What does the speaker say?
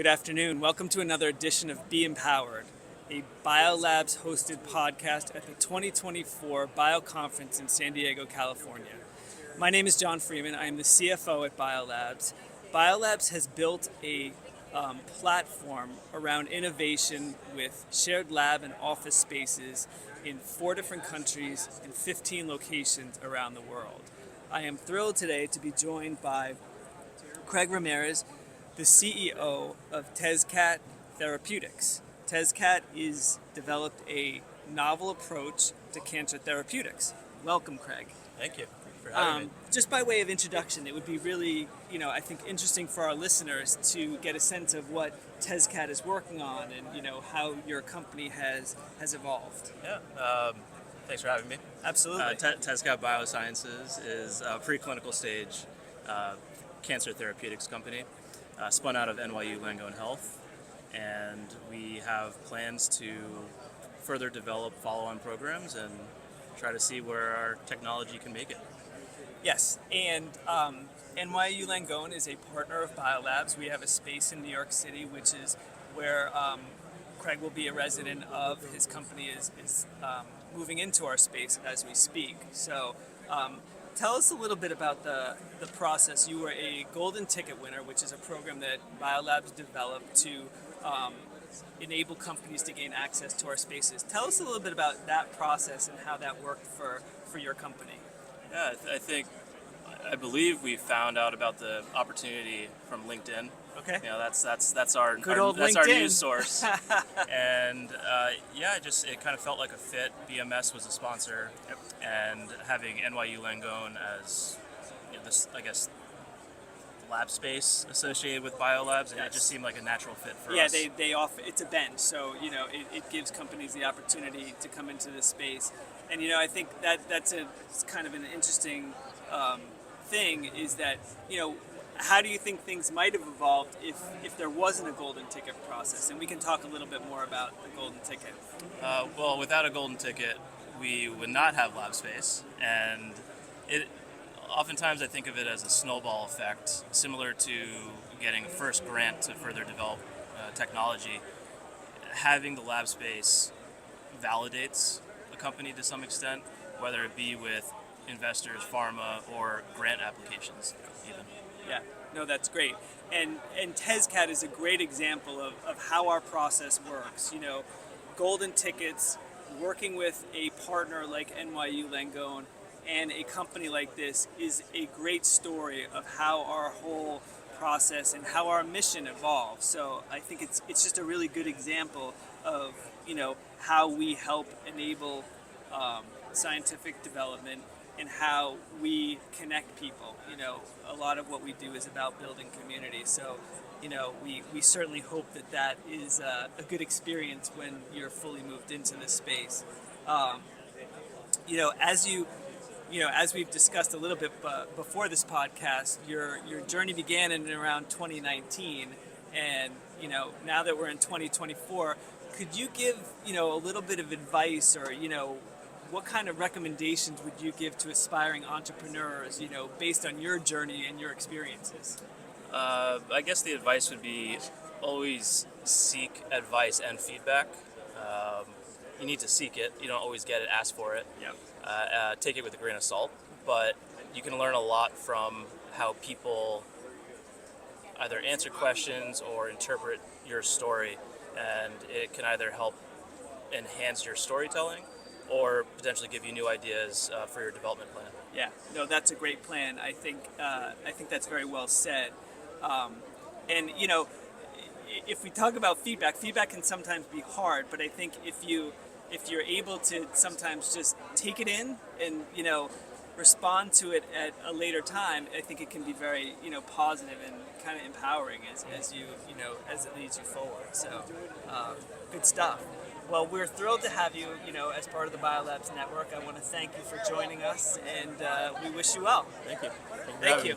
Good afternoon. Welcome to another edition of Be Empowered, a BioLabs hosted podcast at the 2024 Bio Conference in San Diego, California. My name is John Freeman. I am the CFO at BioLabs. BioLabs has built a platform around innovation with shared lab and office spaces in 4 different countries and 15 locations around the world. I am thrilled today to be joined by Craig Ramirez, the CEO of Tezcat Therapeutics. Tezcat has developed a novel approach to cancer therapeutics. Welcome, Craig. Thank you for having me. Just by way of introduction, it would be really, I think interesting for our listeners to get a sense of what Tezcat is working on and, how your company has evolved. Yeah. Thanks for having me. Absolutely. Tezcat Biosciences is a preclinical stage cancer therapeutics company spun out of NYU Langone Health, and we have plans to further develop follow-on programs and try to see where our technology can make it. Yes, and NYU Langone is a partner of BioLabs. We have a space in New York City, which is where Craig will be a resident of. His company is moving into our space as we speak. So tell us a little bit about the process. You were a golden ticket winner, which is a program that BioLabs developed to enable companies to gain access to our spaces. Tell us a little bit about that process and how that worked for your company. Yeah, I believe we found out about the opportunity from LinkedIn. Okay. That's our news source. And it kind of felt like a fit. BMS was a sponsor, yep. And having NYU Langone as this, I guess, lab space associated with BioLabs, and it just seemed like a natural fit for us. Yeah, they offer, it's a bench, so it gives companies the opportunity to come into this space, and I think that's kind of an interesting thing is that how do you think things might have evolved if there wasn't a golden ticket process? And we can talk a little bit more about the golden ticket. Well, without a golden ticket, we would not have lab space, and oftentimes I think of it as a snowball effect, similar to getting a first grant to further develop technology. Having the lab space validates a company to some extent, whether it be with investors, pharma, or grant applications even. Yeah, no, that's great. And Tezcat is a great example of how our process works. Golden tickets, working with a partner like NYU Langone and a company like this is a great story of how our whole process and how our mission evolves. So I think it's just a really good example of how we help enable scientific development and how we connect people. A lot of what we do is about building community. So, we certainly hope that is a good experience when you're fully moved into this space. As we've discussed a little bit before this podcast, your journey began in around 2019, and now that we're in 2024, could you give a little bit of advice or what kind of recommendations would you give to aspiring entrepreneurs, based on your journey and your experiences? I guess the advice would be always seek advice and feedback. You need to seek it. You don't always get it, ask for it. Yep. Take it with a grain of salt. But you can learn a lot from how people either answer questions or interpret your story. And it can either help enhance your storytelling or potentially give you new ideas for your development plan. Yeah, no, that's a great plan. I think that's very well said. And if we talk about feedback can sometimes be hard. But I think if you're able to sometimes just take it in and respond to it at a later time, I think it can be very positive and kind of empowering as it leads you forward. So good stuff. Well, we're thrilled to have you, as part of the BioLabs network. I want to thank you for joining us, and we wish you well. Thank you. Thank you.